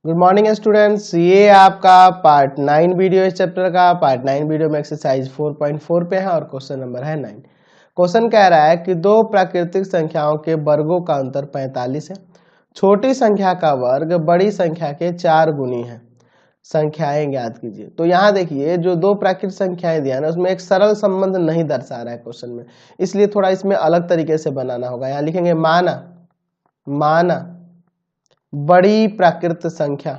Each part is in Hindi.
गुड मॉर्निंग स्टूडेंट्स, ये आपका पार्ट 9 वीडियो इस चैप्टर का। पार्ट 9 वीडियो में एक्सरसाइज 4.4 पे है और क्वेश्चन नंबर है 9। क्वेश्चन कह रहा है कि दो प्राकृतिक संख्याओं के वर्गों का अंतर 45 है। छोटी संख्या का वर्ग बड़ी संख्या के 4 गुनी है। संख्याएं ज्ञात कीजिए। तो यहाँ देखिए जो दो प्राकृतिक संख्याएं दिया ना उसमें एक सरल संबंध नहीं दर्शा रहा है क्वेश्चन में, इसलिए थोड़ा इसमें अलग तरीके से बनाना होगा। यहाँ लिखेंगे माना बड़ी प्राकृत संख्या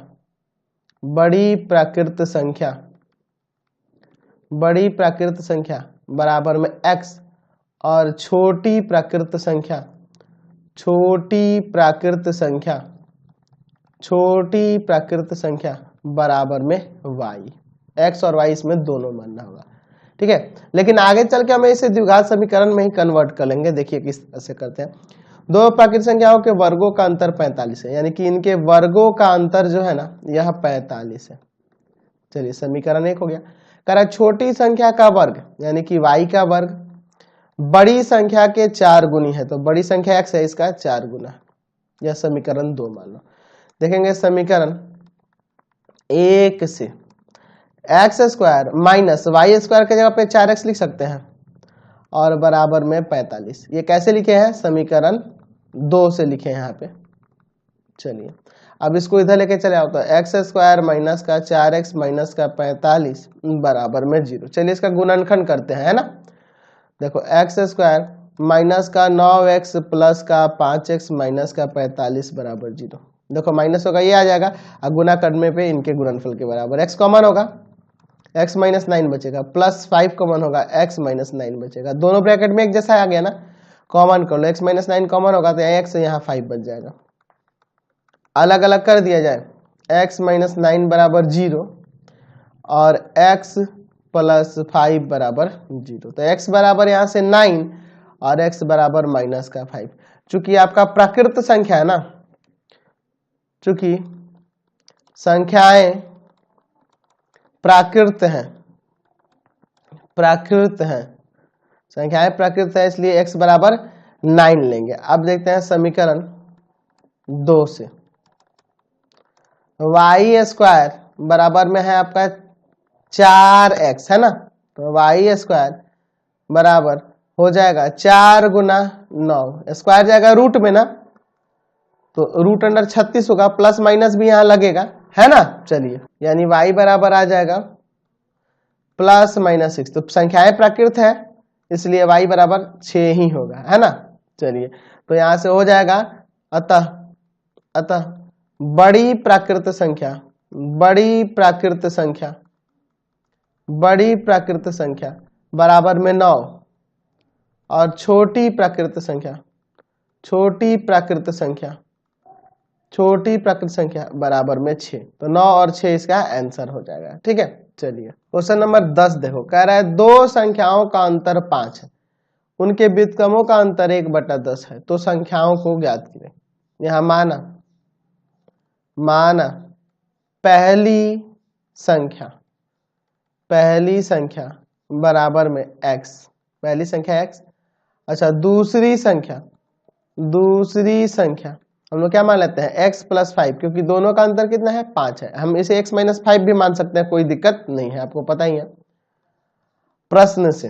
बराबर में x और छोटी प्राकृत संख्या बराबर में y। x और y इसमें दोनों मानना होगा, ठीक है। लेकिन आगे चल के हमें इसे द्विघात समीकरण में ही कन्वर्ट कर लेंगे। देखिए किस तरह से करते हैं। दो प्राकृतिक संख्याओं के वर्गों का अंतर 45 है, यानी कि इनके वर्गों का अंतर जो है ना यह 45 है। चलिए समीकरण 1 हो गया। कह रहा है छोटी संख्या का वर्ग यानी कि y का वर्ग बड़ी संख्या के 4 गुनी है, तो बड़ी संख्या x है, इसका 4 गुना। यह समीकरण 2 मान लो। देखेंगे समीकरण 1 से x square minus y square के जगह पे 4x लिख सकते हैं और बराबर में 45। ये कैसे लिखे हैं? समीकरण 2 से लिखे हैं यहाँ पे। चलिए अब इसको इधर लेके चले आओ, तो एक्स स्क्वायर माइनस का 4x माइनस का 45 बराबर में 0। चलिए इसका गुणनखंड करते हैं, है ना। देखो एक्स स्क्वायर माइनस का 9x प्लस का 5x माइनस का 45 बराबर 0। देखो माइनस होगा ये आ जाएगा और गुना करने पे इनके गुणनफल के बराबर। x कॉमन होगा, x माइनस 9 बचेगा, प्लस 5 कॉमन होगा, x माइनस 9 बचेगा। दोनों ब्रैकेट में एक जैसा आ गया ना, कॉमन कर लो। x माइनस 9 कॉमन होगा तो यहाँ x यहाँ 5 बच जाएगा। अलग अलग कर दिया जाए, x माइनस 9 बराबर 0 और x प्लस 5 बराबर 0। तो x बराबर यहाँ से 9 और x बराबर माइनस का 5। चूंकि आपका प्राकृत संख्या है ना, चूंकि संख्याएं प्राकृत हैं, इसलिए x बराबर 9 लेंगे। अब देखते हैं समीकरण 2 से y स्क्वायर बराबर में है आपका 4x, है ना। तो y स्क्वायर बराबर हो जाएगा 4 गुना 9, स्क्वायर जाएगा रूट में ना, तो रूट अंडर 36 होगा, प्लस माइनस भी यहाँ लगेगा, है ना। चलिए यानी y बराबर आ जाएगा प्लस माइनस 6। तो संख्याएं प्राकृत है इसलिए y बराबर 6 ही होगा, है ना। चलिए तो यहां से हो जाएगा अतः बड़ी प्राकृत संख्या बराबर में 9 और छोटी प्राकृत संख्या बराबर में 6। तो 9 और 6 इसका आंसर हो जाएगा, ठीक है। चलिए क्वेश्चन नंबर 10 देखो। कह रहा है दो संख्याओं का अंतर 5 है, उनके व्युत्क्रमों का अंतर 1/10 है, तो संख्याओं को ज्ञात कीजिए। यहाँ माना पहली संख्या बराबर में x, पहली संख्या x। अच्छा दूसरी संख्या हम लोग क्या मान लेते हैं x प्लस 5, क्योंकि दोनों का अंतर कितना है 5 है। हम इसे x माइनस 5 भी मान सकते हैं, कोई दिक्कत नहीं है, आपको पता ही है। प्रश्न से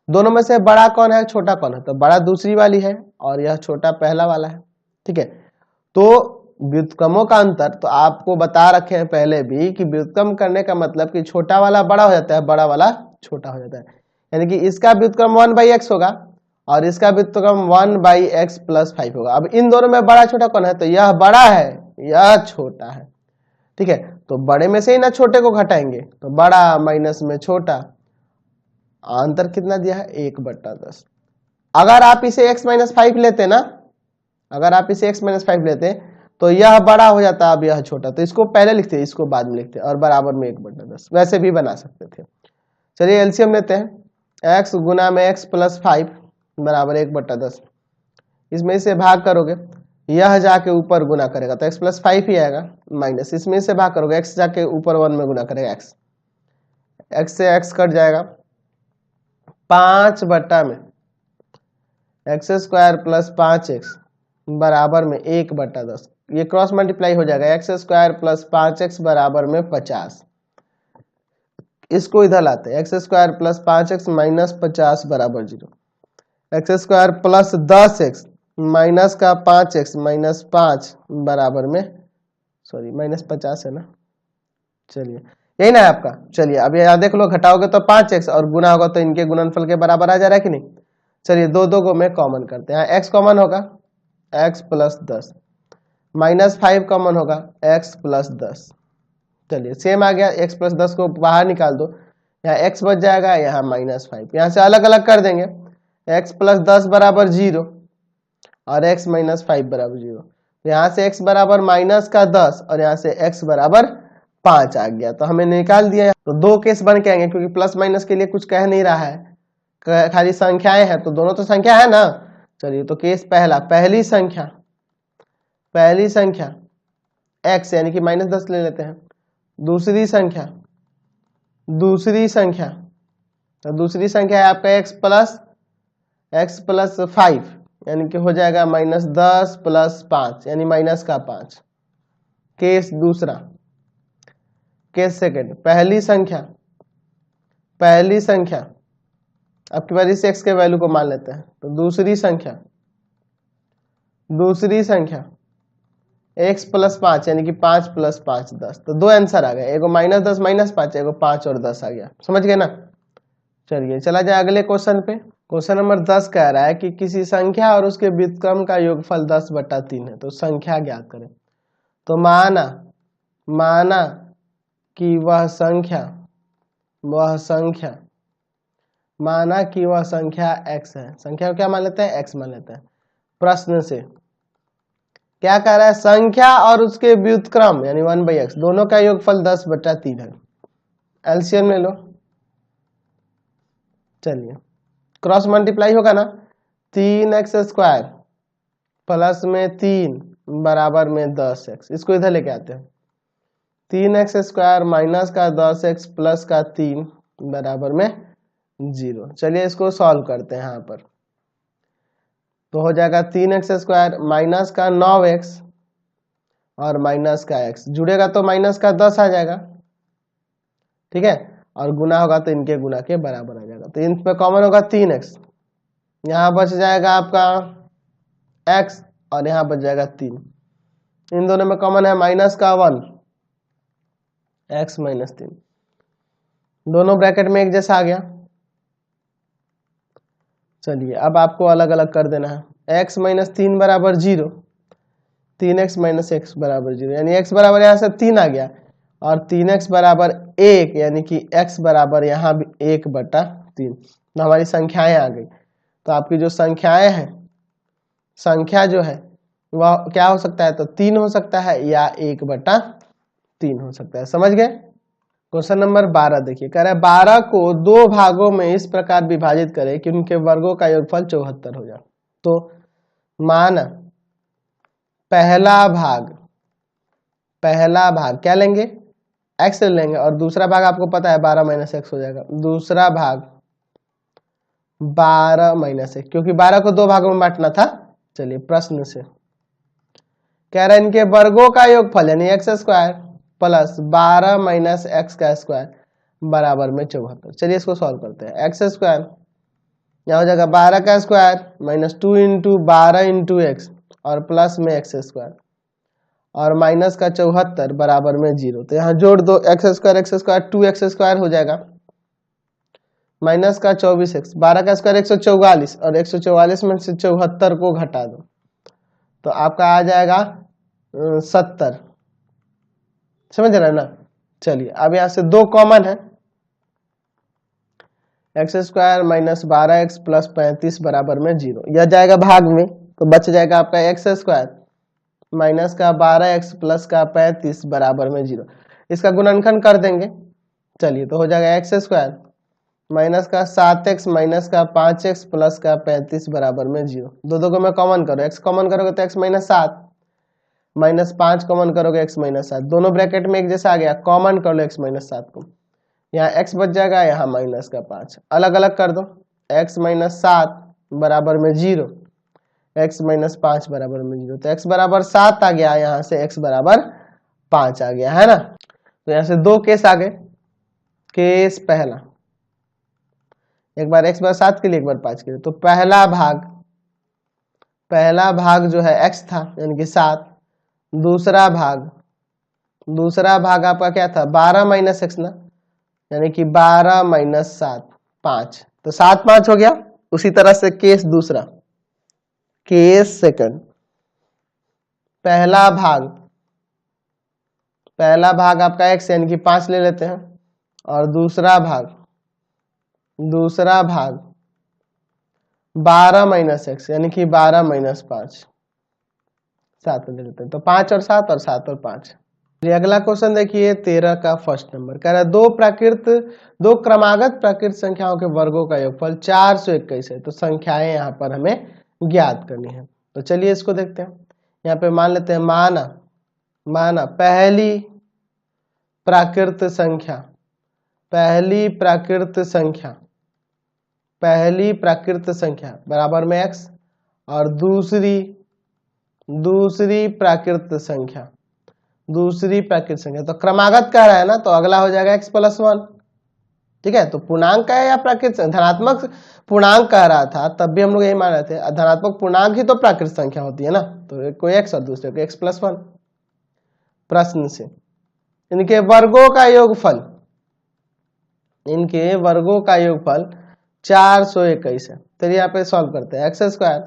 दोनों में से बड़ा कौन है छोटा कौन है? तो बड़ा दूसरी वाली है और यह छोटा पहला वाला है, ठीक है। तो व्युत्क्रमों का अंतर तो आपको बता रखे हैं पहले भी कि व्युत्क्रम करने का मतलब कि छोटा वाला बड़ा हो जाता है, बड़ा वाला छोटा हो जाता है। यानी कि इसका व्युत्क्रम 1/x होगा और इसका व्युत्क्रम 1/x प्लस 5 होगा। अब इन दोनों में बड़ा छोटा कौन है? तो यह बड़ा है, यह छोटा है, ठीक है। तो बड़े में से ही ना छोटे को घटाएंगे, तो बड़ा माइनस में छोटा, अंतर कितना दिया है 1/10। अगर आप इसे x माइनस 5 लेते ना, तो यह बड़ा हो जाता, अब यह छोटा। तो इसको पहले लिखते, इसको बाद में लिखते और बराबर में 1/10 वैसे भी बना सकते थे। चलिए एलसीएम लेते हैं। x गुना में x प्लस 5 बराबर 1/10। इसमें से भाग करोगे, यह जाके ऊपर गुना करेगा तो x प्लस 5 ही आएगा, माइनस इसमें से भाग करोगे, x जाके ऊपर 1 में गुना करेगा, x से x कट जाएगा, 5 बटा में x स्क्वायर प्लस 5x बराबर में 1/10। ये क्रॉस मल्टीप्लाई हो जाएगा, एक्स स्क्वायर प्लस 5x बराबर में 50। इसको इधर लाते हैं, x square plus 5x minus 50 बराबर 0। X square plus 10x minus का 5x माइनस 5 बराबर में, सॉरी माइनस 50 है ना, चलिए यही ना है आपका। चलिए अब यहाँ देख लो, घटाओगे तो 5x और गुना होगा तो इनके गुणनफल के बराबर आ जा रहा है कि नहीं। चलिए दो दो को मैं कॉमन करते हैं, x कॉमन होगा x प्लस 10, माइनस 5 कॉमन होगा x प्लस 10। चलिए सेम आ गया, x प्लस 10 को बाहर निकाल दो, यहाँ x बच जाएगा, यहाँ माइनस 5। यहाँ से अलग अलग कर देंगे, x प्लस 10 बराबर 0 और x माइनस 5 बराबर 0। यहाँ से x बराबर माइनस का 10 और यहाँ से x बराबर 5 आ गया, तो हमें निकाल दिया। तो दो केस बन के आएंगे, क्योंकि प्लस माइनस के लिए कुछ कह नहीं रहा है, खाली संख्याएं हैं, तो दोनों तो संख्या है ना। चलिए तो केस पहला, पहली संख्या x यानी कि माइनस 10 ले लेते हैं। दूसरी संख्या तो दूसरी संख्या है आपका x प्लस 5 यानी कि हो जाएगा माइनस 10 प्लस 5 यानी माइनस का 5। केस दूसरा, केस सेकंड, पहली संख्या आपकी बार इस x के वैल्यू को मान लेते हैं, तो दूसरी संख्या x प्लस 5 यानी कि 5 प्लस 5 10। तो दो आंसर आ गए, एगो माइनस 10 माइनस 5, एगो 5 और 10 आ गया, समझ गए ना। चलिए चला जाए अगले क्वेश्चन पे। क्वेश्चन नंबर 10 कह रहा है कि किसी संख्या और उसके व्युत्क्रम का योगफल 10/3 है, तो संख्या ज्ञात करें। तो माना कि वह संख्या x है। संख्या को क्या मान लेते हैं, x मान लेते हैं। प्रश्न से क्या कह रहा है, संख्या और उसके व्युत्क्रम यानी 1/x दोनों का योगफल 10/3 है। एलसीएम ले लो। चलिए क्रॉस मल्टीप्लाई होगा ना, 3x स्क्वायर प्लस में 3 बराबर में 10x। इसको इधर लेके आते हैं, 3x स्क्वायर माइनस का 10x प्लस का 3 बराबर में 0। चलिए इसको सॉल्व करते हैं। यहाँ पर तो हो जाएगा 3x स्क्वायर माइनस का 9x और माइनस का x, जुड़ेगा तो माइनस का 10 आ जाएगा, ठीक है, और गुना होगा तो इनके गुना के बराबर आ जाएगा। तो इन पे कॉमन होगा 3x, यहाँ बच जाएगा आपका x और यहाँ बच जाएगा 3। इन दोनों में कॉमन है माइनस का 1, x माइनस 3, दोनों ब्रैकेट में एक जैसा आ गया। चलिए अब आपको अलग अलग कर देना है, x माइनस 3 बराबर 0, 3x माइनस x बराबर 0, यानी x बराबर यहाँ से 3 आ गया और 3x बराबर 1 यानी कि x बराबर यहाँ भी 1/3। तो हमारी संख्याएं आ गई। तो आपकी जो संख्याएं हैं, संख्या जो है वह क्या हो सकता है, तो 3 हो सकता है या 1/3 हो सकता है, समझ गए। क्वेश्चन नंबर 12 देखिए, कह रहा है 12 को दो भागों में इस प्रकार विभाजित करें कि उनके वर्गों का योगफल 74 हो जाए। तो माना पहला भाग क्या लेंगे, x लेंगे, और दूसरा भाग आपको पता है 12 माइनस x हो जाएगा। दूसरा भाग 12 माइनस x, क्योंकि 12 को दो भागों में बांटना था। चलिए प्रश्न से कह रहा है इनके वर्गों का योगफल यानी x square plus 12 minus x का स्क्वायर बराबर में 74। चलिए इसको सॉल्व करते हैं। x स्क्वायर यहाँ हो जाएगा 12 का square minus 2 into 12 into x और प्लस में x स्क्वायर और माइनस का 74 बराबर में 0। तो यहाँ जोड़ दो, x स्क्वायर 2x स्क्वायर हो जाएगा माइनस का 24x, 12 का स्क्वायर 144 और 144 में से 74 को घटा दो तो आपका आ जाएगा 70, समझ रहे हैं ना। चलिए अब यहाँ से दो कॉमन है, x square minus 12x plus 35 बराबर में 0, यह जाएगा भाग में तो बच जाएगा आपका एक्स स्क्वायर माइनस का 12x प्लस का 35 बराबर में 0। इसका गुणनखंड कर देंगे, चलिए तो हो जाएगा एक्स स्क्वायर माइनस का 7x माइनस का 5x प्लस का 35 बराबर में 0। दो को मैं कॉमन करो, x कॉमन करोगे तो x माइनस 7 माइनस 5 कॉमन करोगे x माइनस 7, दोनों ब्रैकेट में एक जैसा आ गया, कॉमन कर लो x माइनस 7 को, यहाँ x बच जाएगा, यहाँ माइनस का 5, अलग अलग कर दो, x माइनस 7 बराबर में 0, x माइनस 5 बराबर में 0। तो x बराबर 7 आ गया, यहाँ से x बराबर 5 आ गया है ना। तो यहाँ से दो केस आ गए। केस पहला, एक बार x बार 7 के लिए, एक बार 5 के लिए। तो पहला भाग जो है x था यानी कि 7, दूसरा भाग आपका क्या था 12 माइनस एक्स ना, यानी कि 12 माइनस 7 5। तो 7 5 हो गया। उसी तरह से केस दूसरा, केस सेकंड, पहला भाग आपका x यानी कि 5 ले लेते हैं, और दूसरा भाग 12 माइनस एक्स यानी कि 12 माइनस 5 7 ले लेते हैं। तो 5 और 7 और 7 और 5। ये अगला क्वेश्चन देखिए 13 का फर्स्ट नंबर कह रहा है दो क्रमागत प्राकृत संख्याओं के वर्गों का योगफल 421 है। तो संख्याएं यहाँ पर हमें ज्ञात करनी है। तो चलिए इसको देखते हैं। यहाँ पे मान लेते हैं माना पहली प्राकृत संख्या बराबर में x, और दूसरी प्राकृत संख्या तो क्रमागत कह रहा है ना, तो अगला हो जाएगा x प्लस 1। ठीक है, तो पूर्णांक है या प्राकृत धनात्मक पूर्णांक कह रहा था, तब भी हम लोग यही मान रहे थे धनात्मक पूर्णांक ही तो प्राकृत संख्या होती है ना। तो एक को x और दूसरे को x प्लस 1। प्रश्न से इनके वर्गों का योगफल 421 है। चलिए यहाँ पे सॉल्व करते हैं। एक्स स्क्वायर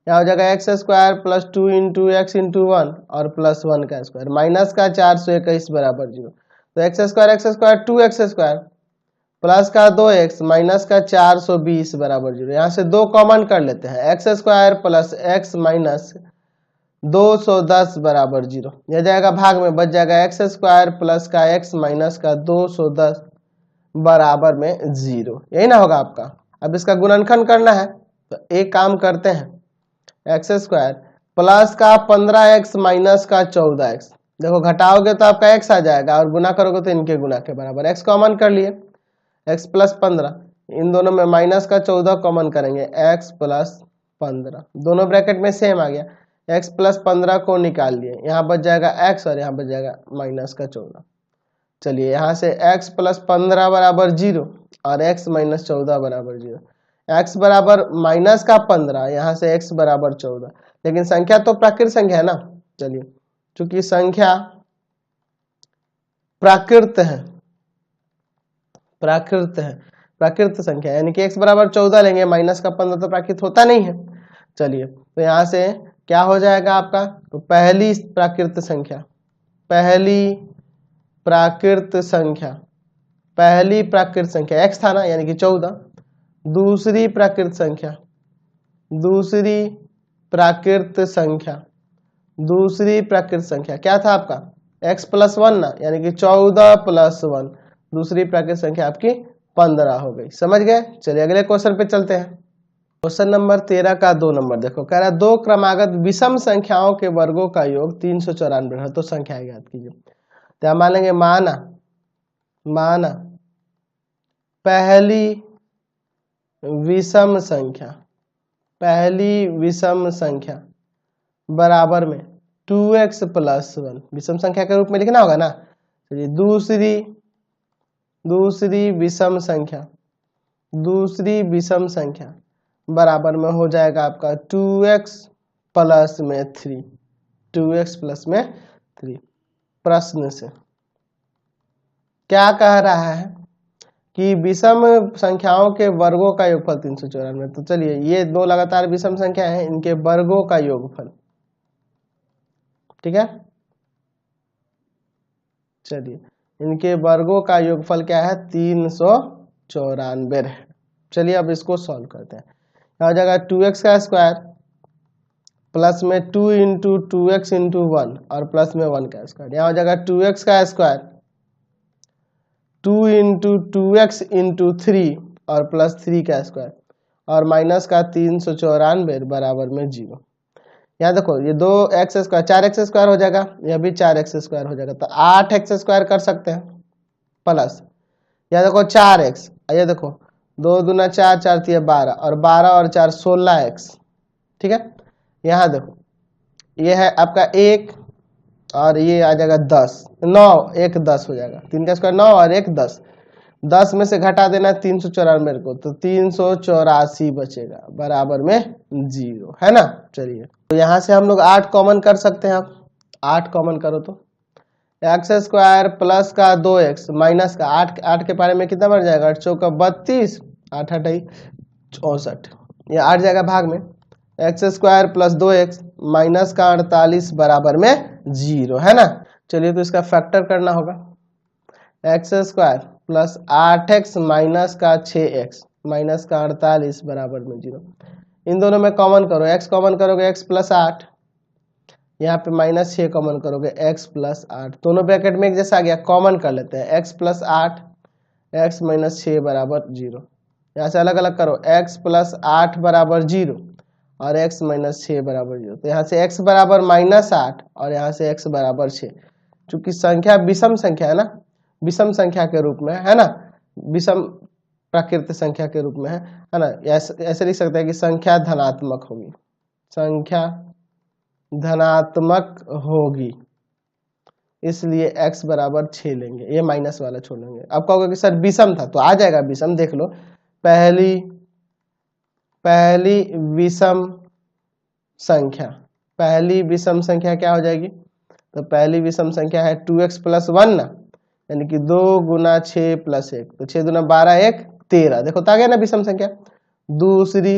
यहाँ हो जाएगा x square plus 2 into x into 1 और प्लस 1 का स्क्वायर माइनस का 421 बराबर 0। तो x square 2x square plus का 2x माइनस का 420 बराबर 0। यहाँ से 2 कॉमन कर लेते हैं, x square plus x minus 210 बराबर 0। यह जाएगा भाग में, बच जाएगा एक्स स्क्वायर प्लस का एक्स माइनस का 210 बराबर में 0। यही ना होगा आपका। अब इसका गुणनखंड करना है, तो एक काम करते हैं, एक्स स्क्वायर प्लस का 15x माइनस का 14x, देखो घटाओगे तो आपका x आ जाएगा और गुना करोगे तो इनके गुना के बराबर। x कॉमन कर लिए, x प्लस 15, इन दोनों में माइनस का 14 कॉमन करेंगे, x प्लस 15, दोनों ब्रैकेट में सेम आ गया। x प्लस 15 को निकाल लिए, यहाँ बच जाएगा x और यहाँ बच जाएगा माइनस का 14। चलिए यहाँ से x प्लस 15 बराबर 0 और x माइनस 14 बराबर 0। x बराबर माइनस का 15, यहाँ से x बराबर 14, लेकिन संख्या तो प्राकृत संख्या है ना। चलिए चूंकि संख्या प्राकृत संख्या यानी कि x बराबर 14 लेंगे, माइनस का 15 तो प्राकृत होता नहीं है। चलिए तो यहाँ से क्या हो जाएगा आपका, तो पहली प्राकृत संख्या x था ना यानी कि 14, दूसरी प्राकृत संख्या क्या था आपका x प्लस 1 ना, यानी कि 14 प्लस 1, दूसरी प्राकृत संख्या आपकी 15 हो गई। समझ गए। चलिए अगले क्वेश्चन पे चलते हैं। क्वेश्चन नंबर 13 का 2 नंबर देखो, कह रहा है दो क्रमागत विषम संख्याओं के वर्गों का योग 394 है। तो संख्याएं ज्ञात कीजिए। तो हम मान लेंगे माना पहली विषम संख्या बराबर में 2x प्लस 1, विषम संख्या के रूप में लिखना होगा ना। चलिए दूसरी विषम संख्या बराबर में हो जाएगा आपका 2x प्लस में 3। प्रश्न से क्या कह रहा है कि विषम संख्याओं के वर्गों का योगफल 394। तो चलिए ये दो लगातार विषम संख्या हैं, इनके वर्गों का योगफल, ठीक है। चलिए इनके वर्गों का योगफल क्या है 394 है। चलिए अब इसको सॉल्व करते हैं। हो जाएगा 2x का स्क्वायर प्लस में 2 इंटू 2x इंटू 1 और प्लस में 1 का स्क्वायर। यहाँ हो जाएगा 2x का स्क्वायर 2 इंटू 2x इंटू 3 और प्लस 3 का स्क्वायर और माइनस का 394 बराबर में 0। यहाँ देखो ये 2x स्क्वायर 4x स्क्वायर हो जाएगा, यह भी 4x स्क्वायर हो जाएगा, तो 8x स्क्वायर कर सकते हैं प्लस यहाँ देखो 4x, ये देखो 2 दूना 4 4 3 12 और 12 और 4 16x, ठीक है। यहाँ देखो ये है आपका 1 और ये आ जाएगा 10, 9, 1 10 हो जाएगा, 3 का स्क्वायर 9 और 1 10, 10 में से घटा देना 394 को, तो 384 बचेगा बराबर में 0, है ना। चलिए तो यहाँ से हम लोग 8 कॉमन कर सकते हैं। आप 8 कॉमन करो तो एक्स स्क्वायर प्लस का 2x माइनस का 8 के पारे में कितना बढ़ जाएगा, 8 चौका 32, 8 8 64, ये 8 जाएगा भाग में, x square plus 2x minus का 48 बराबर में 0, है ना। चलिए तो इसका फैक्टर करना होगा, x square plus 8x minus का 6x माइनस का 48 बराबर में 0। इन दोनों में कॉमन करो, x कॉमन करोगे x प्लस 8, यहाँ पे माइनस 6 कॉमन करोगे x प्लस 8, दोनों ब्रैकेट में एक जैसा आ गया, कॉमन कर लेते हैं, x प्लस 8 x माइनस 6 बराबर 0। यहाँ से अलग अलग करो, x प्लस 8 बराबर 0 और x माइनस 6 बराबर 0, तो यहाँ से x बराबर -8 और यहाँ से x बराबर 6। चूंकि संख्या विषम संख्या है ना, विषम संख्या के रूप में है ना, विषम प्राकृतिक संख्या के रूप में है ना, ऐसे लिख सकते हैं कि संख्या धनात्मक होगी, संख्या धनात्मक होगी, इसलिए x बराबर 6 लेंगे, ये माइनस वाला छोड़ लेंगे। अब कहोगे कि सर विषम था, तो आ जाएगा विषम, देख लो, पहली विषम संख्या, पहली विषम संख्या क्या हो जाएगी, तो पहली विषम संख्या है 2x प्लस 1 ना, यानी कि 2 गुना 6 प्लस 1, तो 6 दूना 12 1 13, देखो तो आ गया ना विषम संख्या। दूसरी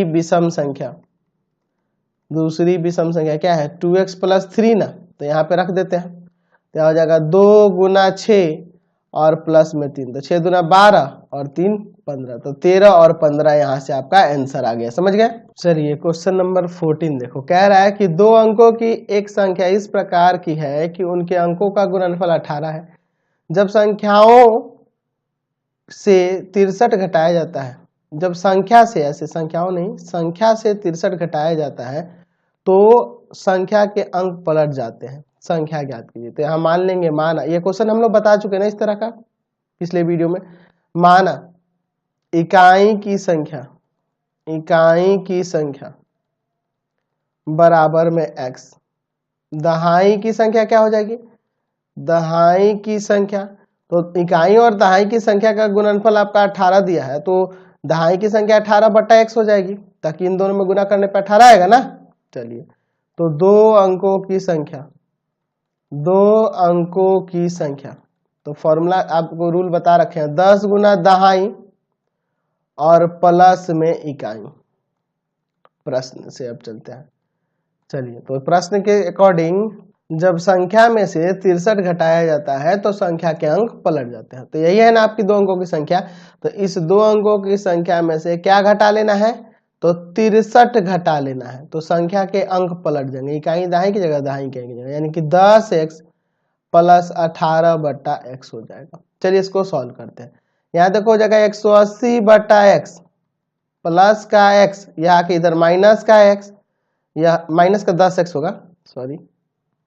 विषम संख्या, दूसरी विषम संख्या क्या है, 2x प्लस 3 ना, तो यहाँ पे रख देते हैं, तो हो जाएगा 2 गुना 6 और प्लस में 3, तो 6 दूना 12 और 3 15, तो 13 और 15 यहाँ से आपका आंसर आ गया, समझ गए। चलिए क्वेश्चन नंबर 14 देखो, कह रहा है कि दो अंकों की एक संख्या इस प्रकार की है कि उनके अंकों का गुणनफल 18 है। जब संख्याओं से 63 घटाया जाता है, जब संख्या से, ऐसे संख्याओं नहीं, संख्या से 63 घटाया जाता है तो संख्या के अंक पलट जाते हैं, संख्या ज्ञात कीजिए। तो यहाँ मान लेंगे, माना, ये क्वेश्चन हम लोग बता चुके हैं ना इस तरह का पिछले वीडियो में। माना इकाई की संख्या, इकाई की संख्या बराबर में x, दहाई की संख्या क्या हो जाएगी, दहाई की संख्या, तो इकाई और दहाई की संख्या का गुणनफल आपका 18 दिया है, तो दहाई की संख्या 18/x हो जाएगी, ताकि इन दोनों में गुना करने पर 18 आएगा ना। चलिए तो दो अंकों की संख्या, दो अंकों की संख्या, तो फॉर्मूला आपको रूल बता रखे हैं, 10 गुना दहाई और प्लस में इकाई। प्रश्न से अब चलते हैं। चलिए तो प्रश्न के अकॉर्डिंग जब संख्या में से 63 घटाया जाता है तो संख्या के अंक पलट जाते हैं। तो यही है ना आपकी दो अंकों की संख्या, तो इस दो अंकों की संख्या में से क्या घटा लेना है, तो 63 घटा लेना है, तो संख्या के अंक पलट जाएंगे, इकाई दहाई की जगह दहाई इकाई की जगह, यानी कि 10x प्लस 18/x हो जाएगा। चलिए इसको सॉल्व करते हैं। यहाँ देखो हो जाएगा 180/x प्लस का x, यहाँ के इधर माइनस का x, या माइनस का 10x होगा, सॉरी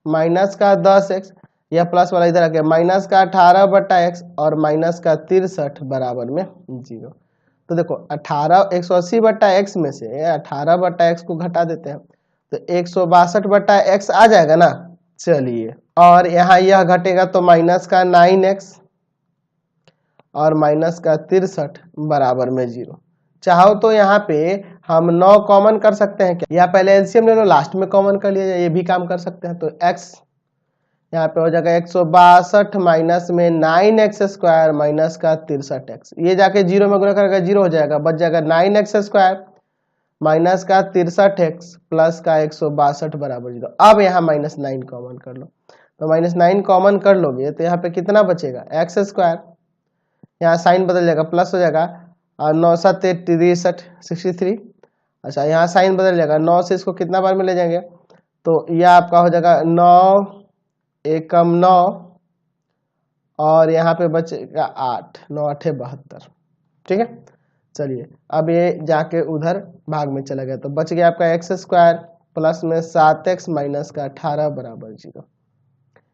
माइनस का 10x, या प्लस वाला इधर आ गया माइनस का 18/x और माइनस का 63 बराबर में 0। तो देखो 180/x में से 18/x को घटा देते हैं तो 162/x आ जाएगा ना। चलिए और यहाँ यह घटेगा तो माइनस का 9x और माइनस का 63 बराबर में 0। चाहो तो यहाँ पे हम 9 कॉमन कर सकते हैं क्या, या पहले एलसीएम ले लो लास्ट में कॉमन कर लिया जाए, ये भी काम कर सकते हैं। तो x यहाँ पे हो जाएगा 162 माइनस में 9x² माइनस का 63x, ये जाके 0 में गुणा करेगा 0 हो जाएगा, बच जाएगा 9x² माइनस का 63x प्लस का 162 बराबर 0। अब यहाँ -9 कॉमन कर लो, तो -9 कॉमन कर लोगे तो यहाँ पे कितना बचेगा, x², यहाँ साइन बदल जाएगा प्लस हो जाएगा, और 9 7 63 63, अच्छा यहाँ साइन बदल जाएगा, 9 से इसको कितना बार में ले जाएंगे, तो यह आपका हो जाएगा 9 एकम 9 और यहाँ पे बचेगा 8, 9 8 72, ठीक है। चलिए अब ये जाके उधर भाग में चला गया, तो बच गया आपका x² प्लस में 7x माइनस का 18 बराबर 0।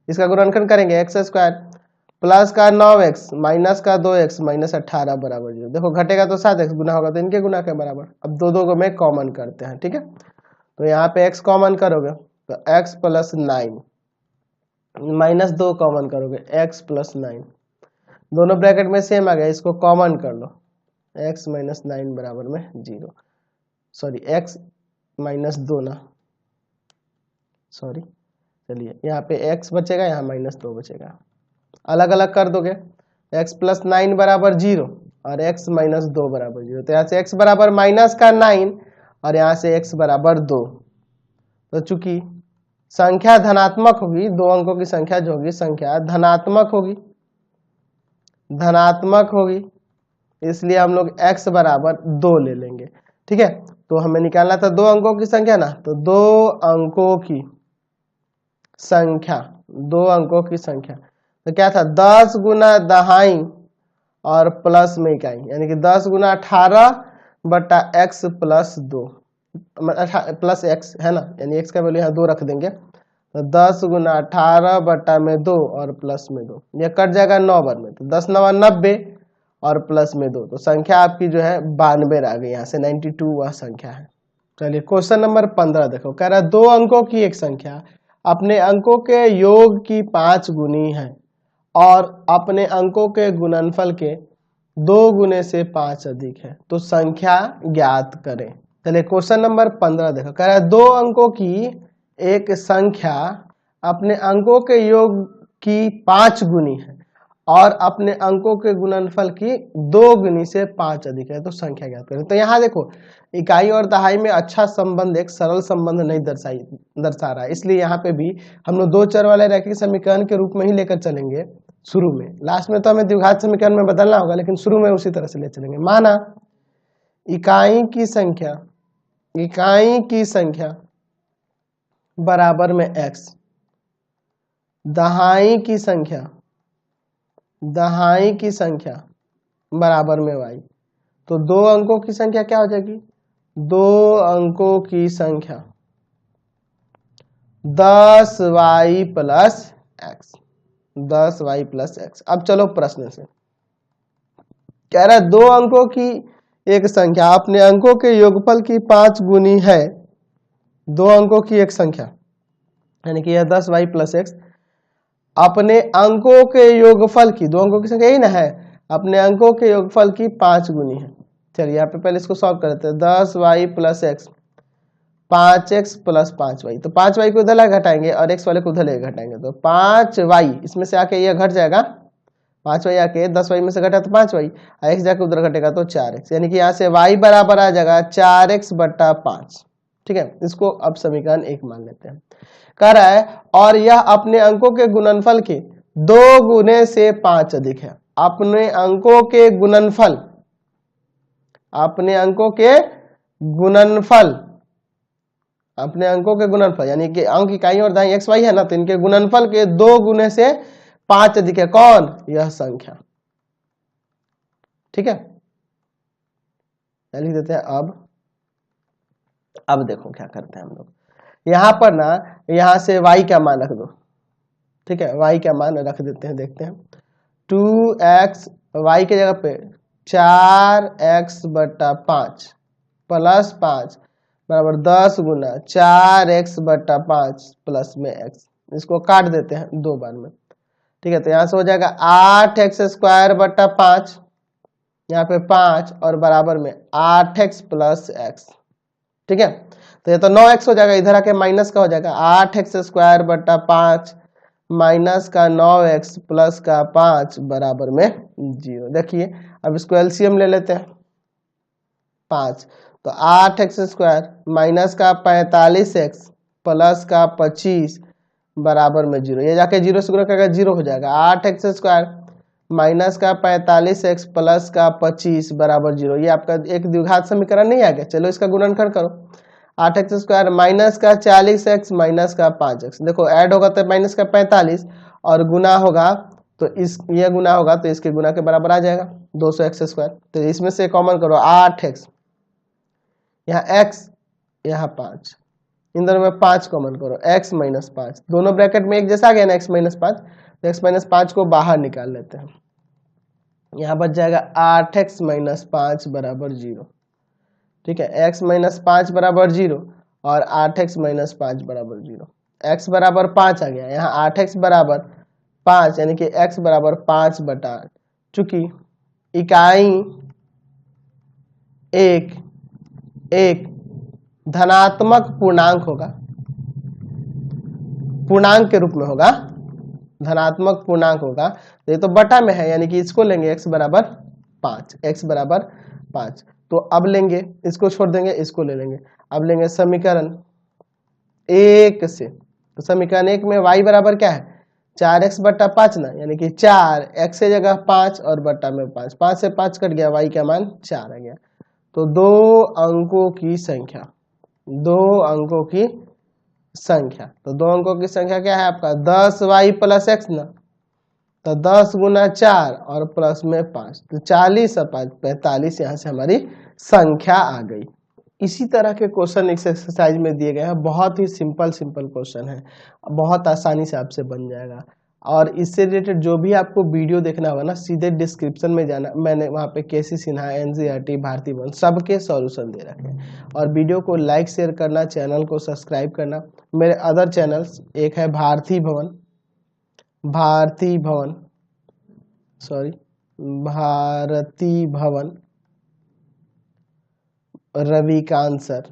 इसका गुणनखंड करेंगे, x² प्लस का 9x माइनस का 2x माइनस 18 बराबर 0। देखो घटेगा तो 7x, गुना होगा तो इनके गुना के बराबर। अब दो दो को में कॉमन करते हैं, ठीक है। तो यहाँ पे x कॉमन करोगे तो x प्लस 9 माइनस 2 कॉमन करोगे x प्लस 9, दोनों ब्रैकेट में सेम आ गया, इसको कॉमन कर लो x माइनस 9 बराबर में 0, सॉरी x माइनस 2 ना, सॉरी, चलिए यहाँ पे x बचेगा, यहाँ माइनस 2 बचेगा, अलग अलग कर दोगे। x प्लस 9 बराबर 0 और x माइनस 2 बराबर 0, तो यहाँ से x बराबर माइनस का 9 और यहाँ से x बराबर 2। तो चूंकि संख्या धनात्मक होगी, दो अंकों की संख्या जो होगी संख्या धनात्मक होगी, धनात्मक होगी, इसलिए हम लोग x बराबर 2 ले लेंगे, ठीक है। तो हमें निकालना था दो अंकों की संख्या ना, तो दो अंकों की संख्या, दो अंकों की संख्या, तो क्या था 10 गुना दहाई और प्लस में इकाई, यानी कि 10 गुना 18 बटा x प्लस 2 प्लस x है ना, यानी x का वैल्यू यहाँ 2 रख देंगे, तो 10 गुना 18 बटा में 2 और प्लस में 2, ये कट जाएगा 9 बार में, तो 10 9 90 और प्लस में 2, तो संख्या आपकी जो है 92 आ गई, यहाँ से 92 वह संख्या है। चलिए क्वेश्चन नंबर 15 देखो, कह रहा है दो अंकों की एक संख्या अपने अंकों के योग की 5 गुनी है और अपने अंकों के गुणनफल के 2 गुने से 5 अधिक है, तो संख्या ज्ञात करें। चलिए क्वेश्चन नंबर 15 देखो, कह रहा है दो अंकों की एक संख्या अपने अंकों के योग की 5 गुनी है और अपने अंकों के गुणनफल की 2 गुनी से 5 अधिक है, तो संख्या ज्ञात करें। तो यहाँ देखो इकाई और दहाई में अच्छा संबंध, एक सरल संबंध नहीं दर्शा रहा है, इसलिए यहाँ पे भी हम लोग दो चर वाले रैखिक समीकरण के रूप में ही लेकर चलेंगे शुरू में, लास्ट में तो हमें द्विघात समीकरण में बदलना होगा, लेकिन शुरू में उसी तरह से ले चलेंगे। माना इकाई की संख्या बराबर में x, दहाई की संख्या बराबर में y, तो दो अंकों की संख्या क्या हो जाएगी, दो अंकों की संख्या 10y plus x, 10y plus x। अब चलो प्रश्न से, कह रहा है दो अंकों की एक संख्या अपने अंकों के योगफल की 5 गुनी है, दो अंकों की एक संख्या यानी कि यह 10y प्लस x अपने अंकों के योगफल की, दो अंकों की संख्या यही ना है, अपने अंकों के योगफल की 5 गुनी है। चलिए यहाँ पे पहले इसको सॉल्व करते हैं, 10y plus x 5x plus 5y, तो 5y को उधर घटाएंगे और x वाले को उधर घटाएंगे, तो 5y इसमें से आके यह घट जाएगा, 5y आके 10y में से घटा तो 5y, x जाके उधर घटेगा तो 4x, यानी कि यहाँ से y बराबर आ जाएगा 4x बटा 5, ठीक है। इसको अब समीकरण 1 मान लेते हैं। कह रहा है और यह अपने अंकों के गुणनफल के 2 गुने से 5 अधिक है, अपने अंकों के गुणनफल, अपने अंकों के गुणनफल, अपने अंकों के गुणनफल यानी कि अंक इकाई और दहाई एक्स वाई है ना, तो इनके गुणनफल के 2 गुने से 5 अधिक है, कौन, यह संख्या, ठीक है। लिख देते हैं। अब देखो क्या करते हैं हम लोग, यहां पर ना यहां से y का मान रख दो, ठीक है, y का मान रख देते हैं, देखते हैं 2x, y के जगह पे 4x बटा 5 प्लस 5 बराबर 10 गुना 4x बटा 5 प्लस में x, इसको काट देते हैं 2 बार में, ठीक है। तो यहाँ से हो जाएगा 8x स्क्वायर बटा 5, यहाँ पे 5 और बराबर में 8x प्लस x, ठीक है। तो ये तो 9x हो जाएगा, इधर आके माइनस का हो जाएगा 8x स्क्वायर बटा 5 माइनस का 9x प्लस का 5 बराबर में 0। देखिए अब इसको एलसीएम ले लेते हैं 5, तो 8x स्क्वायर माइनस का 45x प्लस का 25 बराबर में 0, ये जाके 0 से गुणा करेगा 0 हो जाएगा, 8x स्क्वायर माइनस का 45x प्लस का 25 बराबर 0, ये आपका एक द्विघात समीकरण नहीं आ गया। चलो इसका गुणनखंड करो, 8x स्क्वायर माइनस का 40x माइनस का 5x, देखो ऐड होगा तो माइनस का 45 और गुना होगा तो ये गुना होगा तो इसके गुना के बराबर आ जाएगा 200x स्क्वायर। तो इसमें से कॉमन करो 8x, यहाँ x यहाँ 5, इन दोनों में 5 कॉमन करो, x माइनस 5, दोनों ब्रैकेट में एक जैसा आ गया ना x माइनस 5, तो x माइनस 5 को बाहर निकाल लेते हैं, यहाँ बच जाएगा 8x माइनस 5 बराबर 0। ठीक है, x माइनस 5 बराबर 0 और 8x माइनस 5 बराबर 0। x बराबर 5 आ गया, यहाँ 8x बराबर 5 यानी कि x बराबर 5 बटा, चूंकि इकाई एक धनात्मक पूर्णांक होगा, पूर्णांक के रूप में होगा, धनात्मक पूर्णांक होगा, तो ये तो बटा में है यानी कि इसको लेंगे x बराबर 5, x बराबर 5। तो अब लेंगे, इसको छोड़ देंगे, इसको ले लेंगे। अब लेंगे समीकरण 1 से, तो समीकरण 1 में y बराबर क्या है 4x बटा 5 ना, यानी कि 4 x से जगह 5 और बटा में 5, 5 से 5 कट गया, y का मान 4 आ गया। तो दो अंकों की संख्या, दो अंकों की संख्या, तो दो अंकों की संख्या क्या है आपका 10y प्लस x ना, तो 10 गुना 4 और प्लस में 5, तो 40 और 5 45, यहाँ से हमारी संख्या आ गई। इसी तरह के क्वेश्चन इस एक्सरसाइज में दिए गए हैं, बहुत ही सिंपल क्वेश्चन है, बहुत आसानी से आपसे बन जाएगा। और इससे रिलेटेड जो भी आपको वीडियो देखना होगा ना, सीधे डिस्क्रिप्शन में जाना, मैंने वहाँ पे केसी सिन्हा, एनसीईआरटी, भारती भवन सबके सॉल्यूशन दे रखे हैं। और वीडियो को लाइक शेयर करना, चैनल को सब्सक्राइब करना। मेरे अदर चैनल्स, एक है भारती भवन रविकांत सर,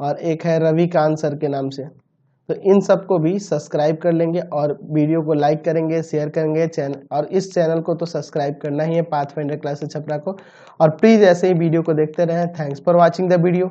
और एक है रविकांत सर के नाम से, तो इन सबको भी सब्सक्राइब कर लेंगे और वीडियो को लाइक करेंगे, शेयर करेंगे चैनल, और इस चैनल को तो सब्सक्राइब करना ही है, पाथफाइंडर क्लासेस छपरा को। और प्लीज ऐसे ही वीडियो को देखते रहें। Thanks for watching the video.